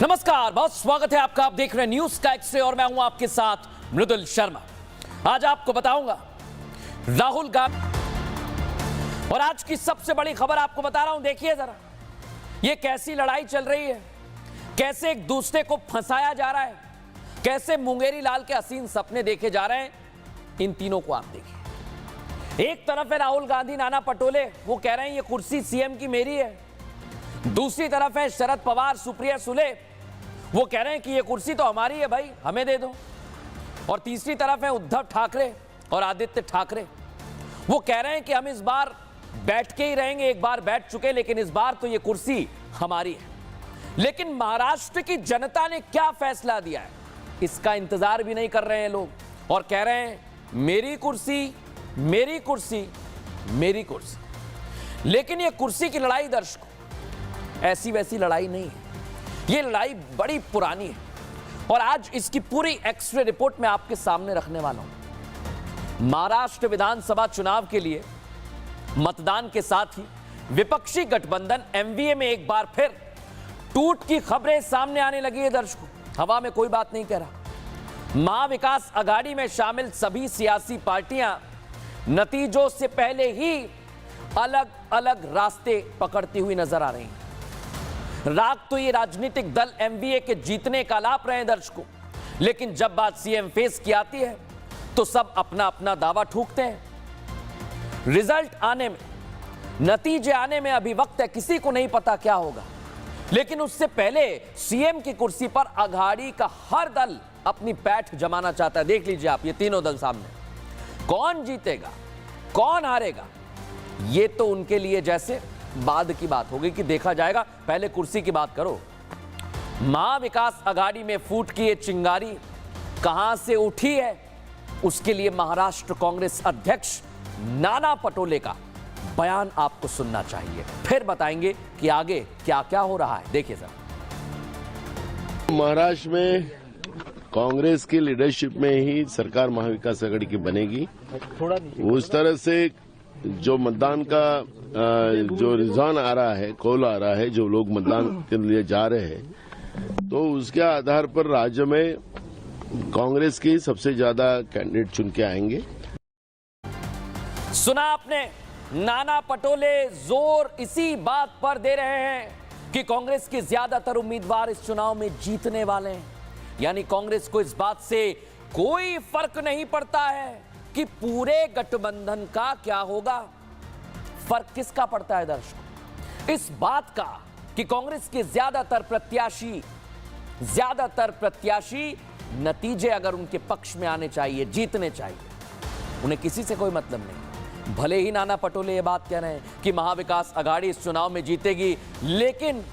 नमस्कार, बहुत स्वागत है आपका। आप देख रहे हैं न्यूज का एक्सरे और मैं हूं आपके साथ मृदुल शर्मा। आज आपको बताऊंगा राहुल गांधी और आज की सबसे बड़ी खबर आपको बता रहा हूं। देखिए जरा ये कैसी लड़ाई चल रही है, कैसे एक दूसरे को फंसाया जा रहा है, कैसे मुंगेरी लाल के हसीन सपने देखे जा रहे हैं। इन तीनों को आप देखिए। एक तरफ है राहुल गांधी, नाना पटोले, वो कह रहे हैं ये कुर्सी सीएम की मेरी है। दूसरी तरफ है शरद पवार, सुप्रिया सुले, वो कह रहे हैं कि ये कुर्सी तो हमारी है भाई, हमें दे दो। और तीसरी तरफ है उद्धव ठाकरे और आदित्य ठाकरे, वो कह रहे हैं कि हम इस बार बैठ के ही रहेंगे। एक बार बैठ चुके लेकिन इस बार तो ये कुर्सी हमारी है। लेकिन महाराष्ट्र की जनता ने क्या फैसला दिया है, इसका इंतजार भी नहीं कर रहे हैं लोग और कह रहे हैं मेरी कुर्सी, मेरी कुर्सी, मेरी कुर्सी। लेकिन ये कुर्सी की लड़ाई दर्शकों ऐसी वैसी लड़ाई नहीं है, ये लड़ाई बड़ी पुरानी है और आज इसकी पूरी एक्सरे रिपोर्ट में आपके सामने रखने वाला हूं। महाराष्ट्र विधानसभा चुनाव के लिए मतदान के साथ ही विपक्षी गठबंधन एमवीए में एक बार फिर टूट की खबरें सामने आने लगी है दर्शकों। हवा में कोई बात नहीं कह रहा। महाविकास आघाड़ी में शामिल सभी सियासी पार्टियां नतीजों से पहले ही अलग अलग रास्ते पकड़ती हुई नजर आ रही हैं। राग तो ये राजनीतिक दल एमवीए के जीतने का लाभ रहे हैं दर्शकों, लेकिन जब बात सीएम फेस की आती है तो सब अपना अपना दावा ठोकते हैं। रिजल्ट आने में, नतीजे आने में अभी वक्त है, किसी को नहीं पता क्या होगा। लेकिन उससे पहले सीएम की कुर्सी पर आघाड़ी का हर दल अपनी पैठ जमाना चाहता है। देख लीजिए आप ये तीनों दल सामने। कौन जीतेगा, कौन हारेगा, ये तो उनके लिए जैसे बाद की बात होगी कि देखा जाएगा। पहले कुर्सी की बात करो। महाविकास आघाड़ी में फूट की ये चिंगारी कहां से उठी है, उसके लिए महाराष्ट्र कांग्रेस अध्यक्ष नाना पटोले का बयान आपको सुनना चाहिए, फिर बताएंगे कि आगे क्या क्या हो रहा है। देखिए सर, महाराष्ट्र में कांग्रेस की लीडरशिप में ही सरकार महाविकास आघाड़ी की बनेगी। उस तरह से जो मतदान का जो रुझान आ रहा है, कॉल आ रहा है, जो लोग मतदान के लिए जा रहे हैं, तो उसके आधार पर राज्य में कांग्रेस की सबसे ज्यादा कैंडिडेट चुन के आएंगे। सुना आपने, नाना पटोले जोर इसी बात पर दे रहे हैं कि कांग्रेस के ज्यादातर उम्मीदवार इस चुनाव में जीतने वाले हैं। यानी कांग्रेस को इस बात से कोई फर्क नहीं पड़ता है कि पूरे गठबंधन का क्या होगा। फर्क किसका पड़ता है दर्शक, इस बात का कि कांग्रेस के ज्यादातर प्रत्याशी नतीजे अगर उनके पक्ष में आने चाहिए, जीतने चाहिए, उन्हें किसी से कोई मतलब नहीं। भले ही नाना पटोले ये बात कह रहे हैं कि महाविकास आघाड़ी इस चुनाव में जीतेगी, लेकिन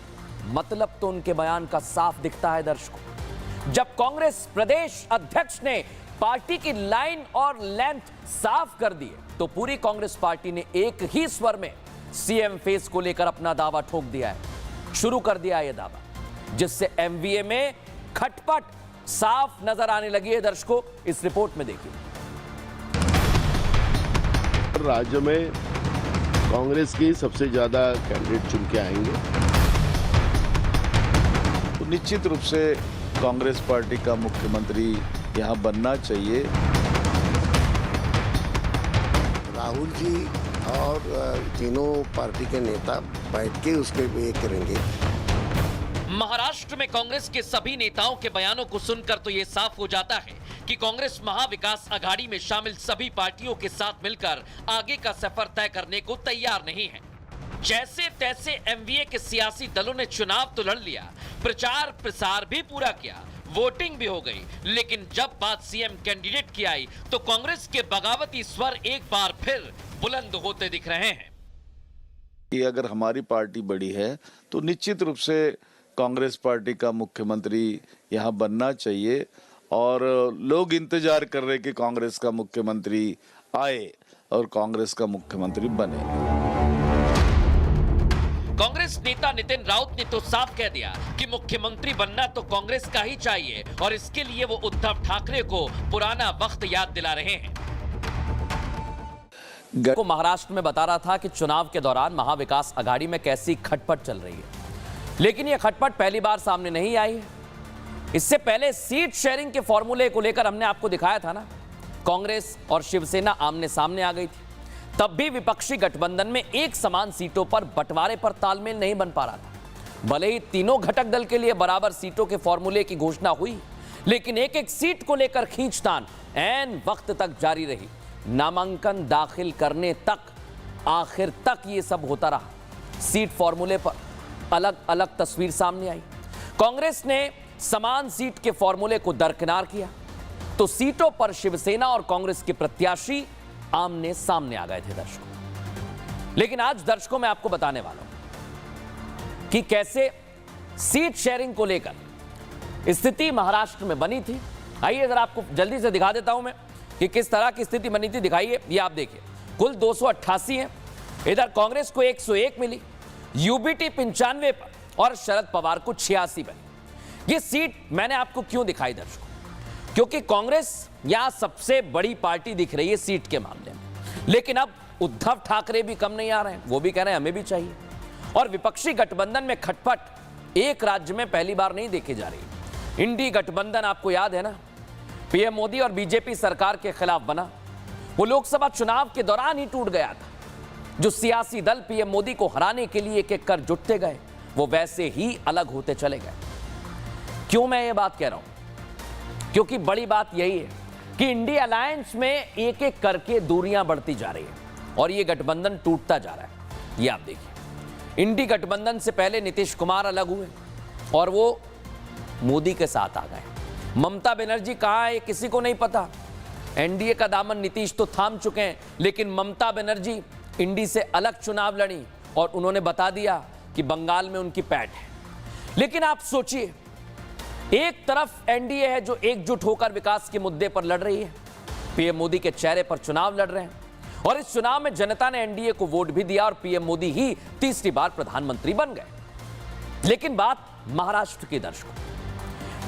मतलब तो उनके बयान का साफ दिखता है दर्शकों। जब कांग्रेस प्रदेश अध्यक्ष ने पार्टी की लाइन और लेंथ साफ कर दी तो पूरी कांग्रेस पार्टी ने एक ही स्वर में सीएम फेस को लेकर अपना दावा ठोक दिया है, शुरू कर दिया है यह दावा, जिससे एमवीए में खटपट साफ नजर आने लगी है दर्शकों। इस रिपोर्ट में देखिए। राज्य में कांग्रेस की सबसे ज्यादा कैंडिडेट चुन के आएंगे। तो निश्चित रूप से कांग्रेस पार्टी का मुख्यमंत्री यहाँ बनना चाहिए। राहुल जी और तीनों पार्टी के नेता बैठ के उसके ये करेंगे। महाराष्ट्र में कांग्रेस के सभी नेताओं के बयानों को सुनकर तो यह साफ हो जाता है कि कांग्रेस महाविकास आघाड़ी में शामिल सभी पार्टियों के साथ मिलकर आगे का सफर तय करने को तैयार नहीं है। जैसे तैसे एमवीए के सियासी दलों ने चुनाव तो लड़ लिया, प्रचार प्रसार भी पूरा किया, वोटिंग भी हो गई, लेकिन जब बात सीएम कैंडिडेट की आई तो कांग्रेस के बगावती स्वर एक बार फिर बुलंद होते दिख रहे हैं। कि अगर हमारी पार्टी बड़ी है तो निश्चित रूप से कांग्रेस पार्टी का मुख्यमंत्री यहाँ बनना चाहिए और लोग इंतजार कर रहे कि कांग्रेस का मुख्यमंत्री आए और कांग्रेस का मुख्यमंत्री बने। कांग्रेस नेता नितिन राउत ने तो साफ कह दिया कि मुख्यमंत्री बनना तो कांग्रेस का ही चाहिए और इसके लिए वो उद्धव ठाकरे को पुराना वक्त याद दिला रहे हैं। को महाराष्ट्र में बता रहा था कि चुनाव के दौरान महाविकास आघाड़ी में कैसी खटपट चल रही है। लेकिन यह खटपट पहली बार सामने नहीं आई है। इससे पहले सीट शेयरिंग के फॉर्मूले को लेकर हमने आपको दिखाया था ना, कांग्रेस और शिवसेना आमने सामने आ गई थी। तब भी विपक्षी गठबंधन में एक समान सीटों पर बंटवारे पर तालमेल नहीं बन पा रहा था। भले ही तीनों घटक दल के लिए बराबर सीटों के फॉर्मूले की घोषणा हुई, लेकिन एक एक सीट को लेकर खींचतान ऐन वक्त तक जारी रही। नामांकन दाखिल करने तक, आखिर तक ये सब होता रहा। सीट फॉर्मूले पर अलग अलग तस्वीर सामने आई। कांग्रेस ने समान सीट के फॉर्मूले को दरकिनार किया, तो सीटों पर शिवसेना और कांग्रेस के प्रत्याशी आमने सामने आ गए थे दर्शकों। लेकिन आज दर्शकों मैं आपको बताने वाला हूं कि कैसे सीट शेयरिंग को लेकर स्थिति महाराष्ट्र में बनी थी। आइए जरा आपको जल्दी से दिखा देता हूं मैं कि किस तरह की स्थिति बनी थी। दिखाइए, ये आप देखिए, कुल 288 है। इधर कांग्रेस को 101 मिली, यूबीटी 95 पर और शरद पवार को 86 बनी। ये सीट मैंने आपको क्यों दिखाई दर्शकों? क्योंकि कांग्रेस यहां सबसे बड़ी पार्टी दिख रही है सीट के मामले में, लेकिन अब उद्धव ठाकरे भी कम नहीं आ रहे हैं। वो भी कह रहे हैं हमें भी चाहिए। और विपक्षी गठबंधन में खटपट एक राज्य में पहली बार नहीं देखी जा रही। इंडी गठबंधन आपको याद है ना, पीएम मोदी और बीजेपी सरकार के खिलाफ बना। वो लोकसभा चुनाव के दौरान ही टूट गया था। जो सियासी दल पीएम मोदी को हराने के लिए एक एक कर जुटते गए, वो वैसे ही अलग होते चले गए। क्यों मैं ये बात कह रहा हूं? क्योंकि बड़ी बात यही है कि इंडिया अलायंस में एक एक करके दूरियां बढ़ती जा रही है और ये गठबंधन टूटता जा रहा है। ये आप देखिए, इंडी गठबंधन से पहले नीतीश कुमार अलग हुए और वो मोदी के साथ आ गए। ममता बनर्जी कहां है किसी को नहीं पता। एनडीए का दामन नीतीश तो थाम चुके हैं, लेकिन ममता बनर्जी इंडी से अलग चुनाव लड़ी और उन्होंने बता दिया कि बंगाल में उनकी पैठ है। लेकिन आप सोचिए, एक तरफ एनडीए है जो एकजुट होकर विकास के मुद्दे पर लड़ रही है, पीएम मोदी के चेहरे पर चुनाव लड़ रहे हैं, और इस चुनाव में जनता ने एनडीए को वोट भी दिया और पीएम मोदी ही तीसरी बार प्रधानमंत्री बन गए। लेकिन बात महाराष्ट्र की दर्शकों,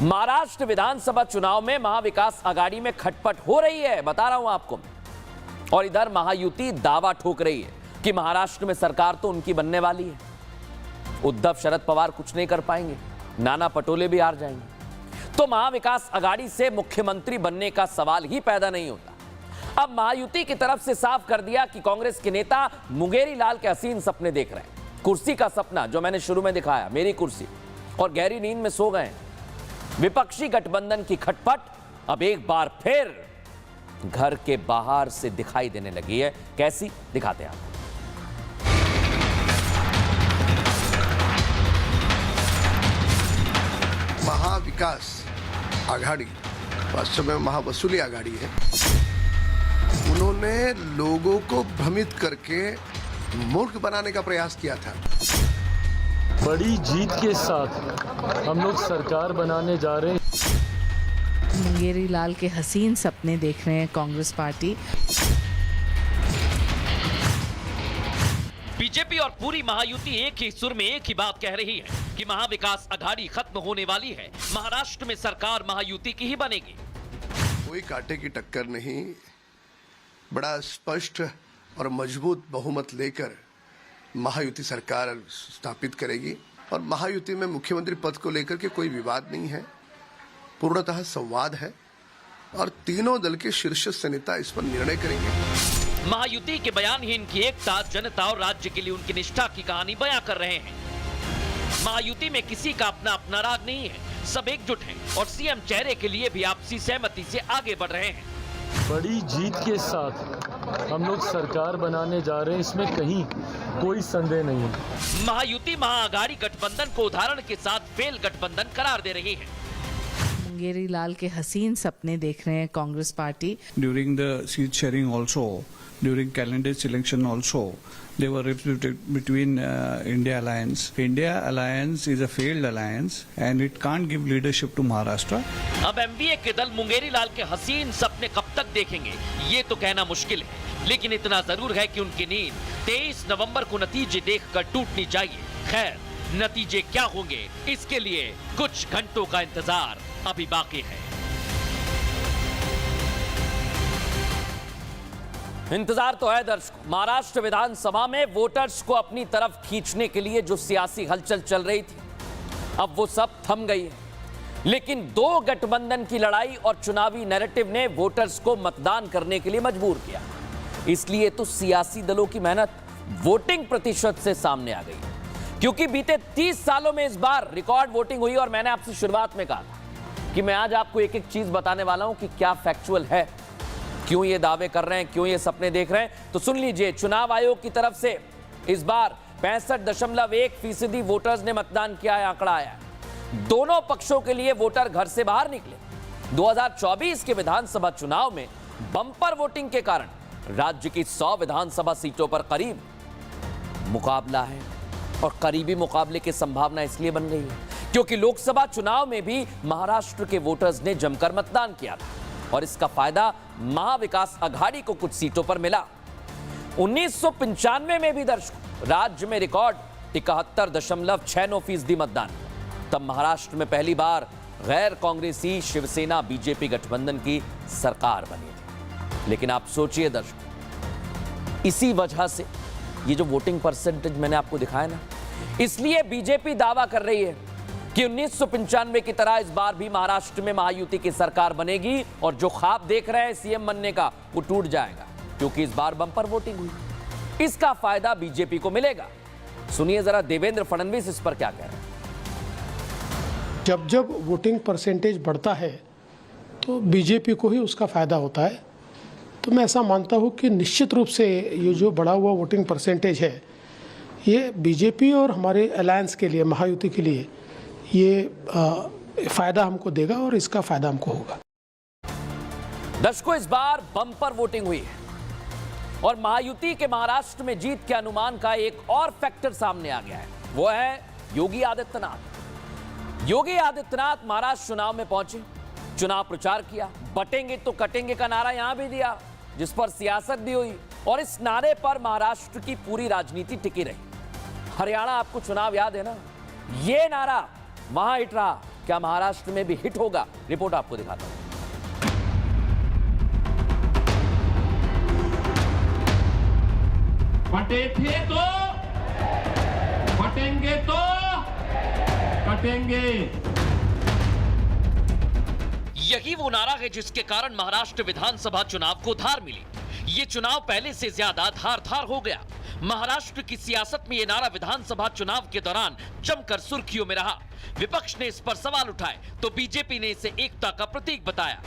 महाराष्ट्र विधानसभा चुनाव में महाविकास आघाड़ी में खटपट हो रही है, बता रहा हूं आपको। और इधर महायुति दावा ठोक रही है कि महाराष्ट्र में सरकार तो उनकी बनने वाली है। उद्धव शरद पवार कुछ नहीं कर पाएंगे, नाना पटोले भी हार जाएंगे, तो महाविकास आघाड़ी से मुख्यमंत्री बनने का सवाल ही पैदा नहीं होता। अब महायुति की तरफ से साफ कर दिया कि कांग्रेस के नेता मुंगेरी लाल के हसीन सपने देख रहे हैं। कुर्सी का सपना जो मैंने शुरू में दिखाया, मेरी कुर्सी, और गहरी नींद में सो गए। विपक्षी गठबंधन की खटपट अब एक बार फिर घर के बाहर से दिखाई देने लगी है। कैसी, दिखाते हैं आपको। महाविकास आघाड़ी वास्तव में महावसूली आघाड़ी है। उन्होंने लोगों को भ्रमित करके मूर्ख बनाने का प्रयास किया था। बड़ी जीत के साथ हम लोग सरकार बनाने जा रहे हैं। मुंगेरी लाल के हसीन सपने देख रहे हैं कांग्रेस पार्टी। बीजेपी और पूरी महायुति एक ही सुर में एक ही बात कह रही है कि महाविकास आघाड़ी खत्म होने वाली है, महाराष्ट्र में सरकार महायुति की ही बनेगी। कोई कांटे की टक्कर नहीं, बड़ा स्पष्ट और मजबूत बहुमत लेकर महायुति सरकार स्थापित करेगी। और महायुति में मुख्यमंत्री पद को लेकर के कोई विवाद नहीं है, पूर्णतः संवाद है और तीनों दल के शीर्ष नेता इस पर निर्णय करेंगे। महायुति के बयान ही इनकी एकता, जनता और राज्य के लिए उनकी निष्ठा की कहानी बयां कर रहे हैं। महायुति में किसी का अपना अपना राग नहीं है, सब एकजुट हैं और सीएम चेहरे के लिए भी आपसी सहमति से आगे बढ़ रहे हैं। बड़ी जीत के साथ हम लोग सरकार बनाने जा रहे हैं, इसमें कहीं कोई संदेह नहीं है। महायुति महाआघाड़ी गठबंधन को उदाहरण के साथ फेल गठबंधन करार दे रही है। मुंगेरी लाल के हसीन सपने देख रहे हैं Congress party. During the seat sharing also, during calendar election also, they were represented between India Alliance. India Alliance is a failed alliance and it can't give leadership to Maharashtra. अब एमवीए के दल मुंगेरी लाल के हसीन सपने कब तक देखेंगे ये तो कहना मुश्किल है, लेकिन इतना जरूर है कि उनकी नींद 23 नवंबर को नतीजे देखकर टूटनी चाहिए। खैर, नतीजे क्या होंगे इसके लिए कुछ घंटों का इंतजार अभी बाकी है। इंतजार तो है दर्शकों। महाराष्ट्र विधानसभा में वोटर्स को अपनी तरफ खींचने के लिए जो सियासी हलचल चल रही थी, अब वो सब थम गई है। लेकिन दो गठबंधन की लड़ाई और चुनावी नैरेटिव ने वोटर्स को मतदान करने के लिए मजबूर किया। इसलिए तो सियासी दलों की मेहनत वोटिंग प्रतिशत से सामने आ गई, क्योंकि बीते 30 सालों में इस बार रिकॉर्ड वोटिंग हुई। और मैंने आपसे शुरुआत में कहा था कि मैं आज आपको एक एक चीज बताने वाला हूं कि क्या फैक्चुअल है, क्यों ये दावे कर रहे हैं, क्यों ये सपने देख रहे हैं। तो सुन लीजिए, चुनाव आयोग की तरफ से इस बार 65.1% वोटर्स ने मतदान किया है, आंकड़ा आया है। दोनों पक्षों के लिए वोटर घर से बाहर निकले। 2024 के विधानसभा चुनाव में बम्पर वोटिंग के कारण राज्य की 100 विधानसभा सीटों पर करीब मुकाबला है। और करीबी मुकाबले की संभावना इसलिए बन गई है क्योंकि लोकसभा चुनाव में भी महाराष्ट्र के वोटर्स ने जमकर मतदान किया था और इसका फायदा महाविकास अघाड़ी को कुछ सीटों पर मिला। 1995 में भी दर्शकों राज्य में रिकॉर्ड 71.69% मतदान। तब महाराष्ट्र में पहली बार गैर कांग्रेसी शिवसेना बीजेपी गठबंधन की सरकार बनी थी। लेकिन आप सोचिए दर्शकों, इसी वजह से ये जो वोटिंग परसेंटेज मैंने आपको दिखाया ना, इसलिए बीजेपी दावा कर रही है कि 1995 की तरह इस बार भी महाराष्ट्र में महायुति की सरकार बनेगी और जो ख्वाब देख रहे हैं सीएम बनने का वो टूट जाएगा, क्योंकि इस बार बम्पर वोटिंग हुई। इसका फायदा बीजेपी को मिलेगा। सुनिए जरा देवेंद्र फडणवीस इस पर क्या कह रहे हैं। जब जब वोटिंग परसेंटेज बढ़ता है तो बीजेपी को ही उसका फायदा होता है। तो मैं ऐसा मानता हूँ कि निश्चित रूप से ये जो बढ़ा हुआ वोटिंग परसेंटेज है, ये बीजेपी और हमारे अलायंस के लिए, महायुति के लिए ये फायदा हमको देगा और इसका फायदा हमको होगा। दर्शकों, इस बार बम्पर वोटिंग हुई है और महायुति के महाराष्ट्र में जीत के अनुमान का एक और फैक्टर सामने आ गया है, वो है योगी आदित्यनाथ। योगी आदित्यनाथ महाराष्ट्र चुनाव में पहुंचे, चुनाव प्रचार किया, बटेंगे तो कटेंगे का नारा यहां भी दिया, जिस पर सियासत भी हुई और इस नारे पर महाराष्ट्र की पूरी राजनीति टिकी रही। हरियाणा आपको चुनाव याद है ना, ये नारा वहां हिट रहा। क्या महाराष्ट्र में भी हिट होगा? रिपोर्ट आपको दिखाता हूं। बटे थे तो बटेंगे तो कटेंगे। यही वो नारा है जिसके कारण महाराष्ट्र विधानसभा चुनाव को धार मिली। ये चुनाव पहले से ज्यादा धार हो गया। महाराष्ट्र की सियासत में ये नारा विधानसभा चुनाव के दौरान जमकर सुर्खियों में रहा। विपक्ष ने इस पर सवाल उठाए तो बीजेपी ने इसे एकता का प्रतीक बताया।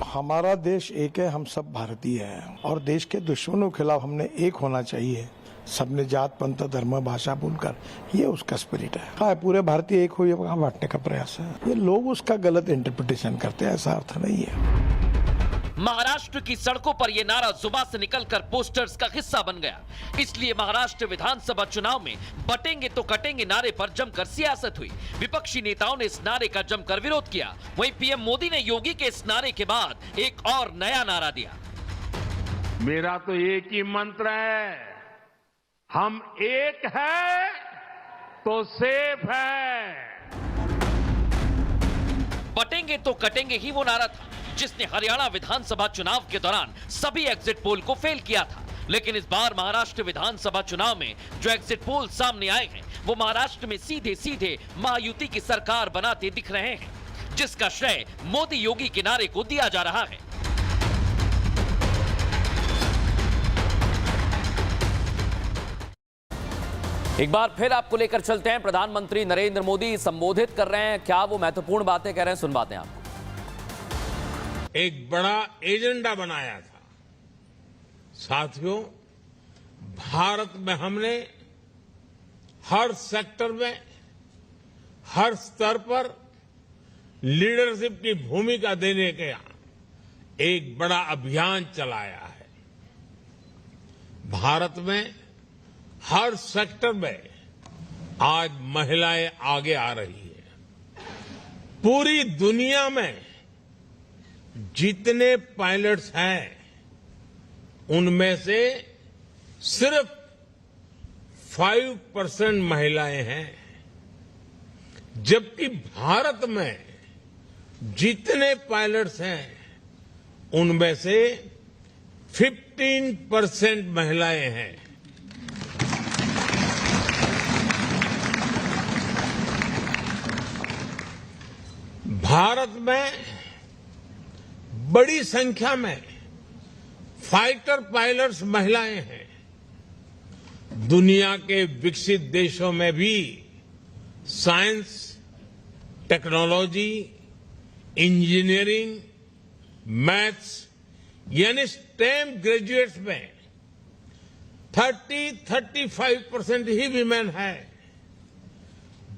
हमारा देश एक है, हम सब भारतीय हैं और देश के दुश्मनों के खिलाफ हमने एक होना चाहिए। सबने जात पंथ धर्म भाषा भूलकर, ये उसका स्पिरिट है। हाँ, पूरे भारतीय एक हो ये बांटने का प्रयास है। ये लोग उसका गलत इंटरप्रिटेशन करते हैं, ऐसा अर्थ नहीं है। महाराष्ट्र की सड़कों पर यह नारा जुबान से निकलकर पोस्टर्स का हिस्सा बन गया। इसलिए महाराष्ट्र विधानसभा चुनाव में बटेंगे तो कटेंगे नारे पर जमकर सियासत हुई। विपक्षी नेताओं ने इस नारे का जमकर विरोध किया। वहीं पीएम मोदी ने योगी के इस नारे के बाद एक और नया नारा दिया। मेरा तो एक ही मंत्र है, हम एक है तो सेफ है। बटेंगे तो कटेंगे ही वो नारा था जिसने हरियाणा विधानसभा चुनाव के दौरान सभी एग्जिट पोल को फेल किया था। लेकिन इस बार महाराष्ट्र विधानसभा चुनाव में जो एग्जिट पोल सामने आए हैं, वो महाराष्ट्र में सीधे सीधे महायुति की सरकार बनाते दिख रहे हैं, जिसका श्रेय मोदी योगी के नारे को दिया जा रहा है। एक बार फिर आपको लेकर चलते हैं। प्रधानमंत्री नरेंद्र मोदी संबोधित कर रहे हैं। क्या वो महत्वपूर्ण बातें कह रहे हैं, सुन बातें आपको। एक बड़ा एजेंडा बनाया था। साथियों, भारत में हमने हर सेक्टर में, हर स्तर पर लीडरशिप की भूमिका देने का एक बड़ा अभियान चलाया है। भारत में हर सेक्टर में आज महिलाएं आगे आ रही है। पूरी दुनिया में जितने पायलट्स हैं, उनमें से सिर्फ 5% महिलाएं हैं, जबकि भारत में जितने पायलट्स हैं, उनमें से 15% महिलाएं हैं। 15% भारत में बड़ी संख्या में फाइटर पायलट्स महिलाएं हैं। दुनिया के विकसित देशों में भी साइंस, टेक्नोलॉजी, इंजीनियरिंग, मैथ्स यानी स्टेम ग्रेजुएट्स में 30-35% ही विमेन है।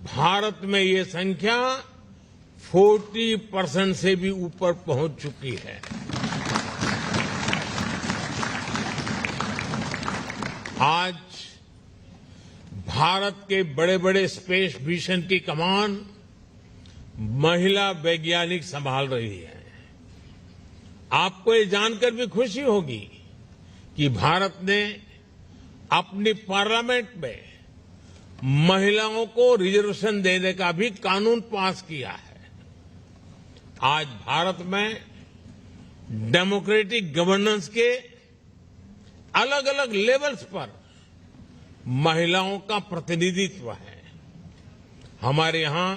भारत में ये संख्या 40% से भी ऊपर पहुंच चुकी है। आज भारत के बड़े बड़े स्पेस मिशन की कमान महिला वैज्ञानिक संभाल रही है। आपको ये जानकर भी खुशी होगी कि भारत ने अपनी पार्लियामेंट में महिलाओं को रिजर्वेशन देने का भी कानून पास किया है। आज भारत में डेमोक्रेटिक गवर्नेंस के अलग अलग लेवल्स पर महिलाओं का प्रतिनिधित्व है। हमारे यहां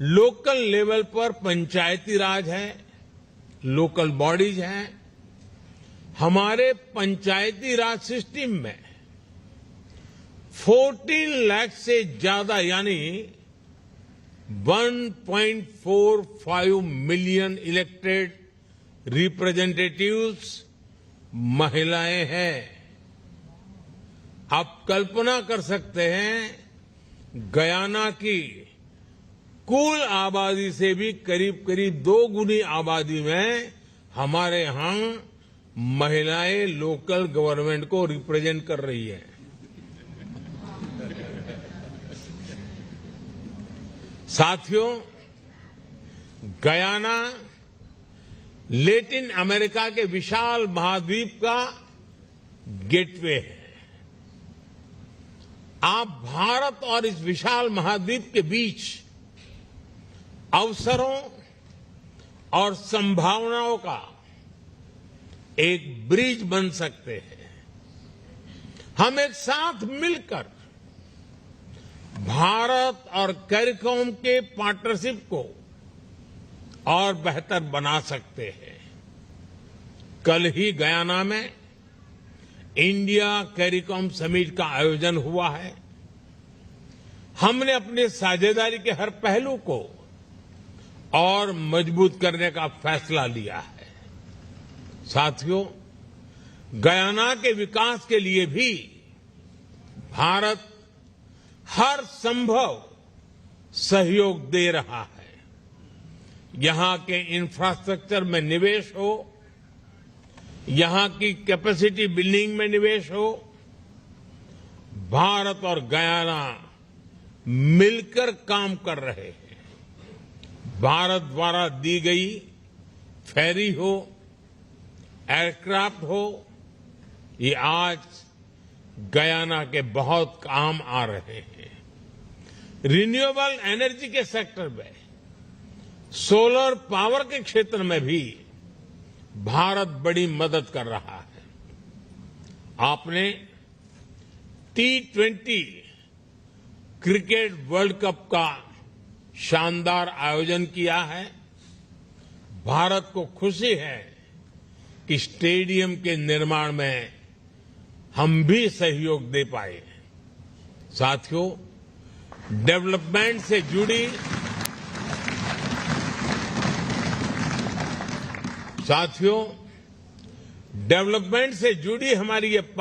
लोकल लेवल पर पंचायती राज है, लोकल बॉडीज हैं। हमारे पंचायती राज सिस्टम में 14 लाख से ज्यादा यानी 1.45 मिलियन इलेक्टेड रिप्रेजेंटेटिव्स महिलाएं हैं। आप कल्पना कर सकते हैं गयाना की कुल आबादी से भी करीब करीब 2 गुनी आबादी में हमारे यहां महिलाएं लोकल गवर्नमेंट को रिप्रेजेंट कर रही है। साथियों, गयाना लैटिन अमेरिका के विशाल महाद्वीप का गेटवे है। आप भारत और इस विशाल महाद्वीप के बीच अवसरों और संभावनाओं का एक ब्रिज बन सकते हैं। हम एक साथ मिलकर भारत और कैरिकॉम के पार्टनरशिप को और बेहतर बना सकते हैं। कल ही गयाना में इंडिया कैरिकॉम समिट का आयोजन हुआ है। हमने अपनी साझेदारी के हर पहलू को और मजबूत करने का फैसला लिया है। साथियों, गयाना के विकास के लिए भी भारत हर संभव सहयोग दे रहा है। यहां के इंफ्रास्ट्रक्चर में निवेश हो, यहां की कैपेसिटी बिल्डिंग में निवेश हो, भारत और गयाना मिलकर काम कर रहे हैं। भारत द्वारा दी गई फेरी हो, एयरक्राफ्ट हो, ये आज गयाना के बहुत काम आ रहे हैं। रिन्यूएबल एनर्जी के सेक्टर में, सोलर पावर के क्षेत्र में भी भारत बड़ी मदद कर रहा है। आपने T20 क्रिकेट वर्ल्ड कप का शानदार आयोजन किया है। भारत को खुशी है कि स्टेडियम के निर्माण में हम भी सहयोग दे पाए। साथियों, डेवलपमेंट से जुड़ी हमारी ये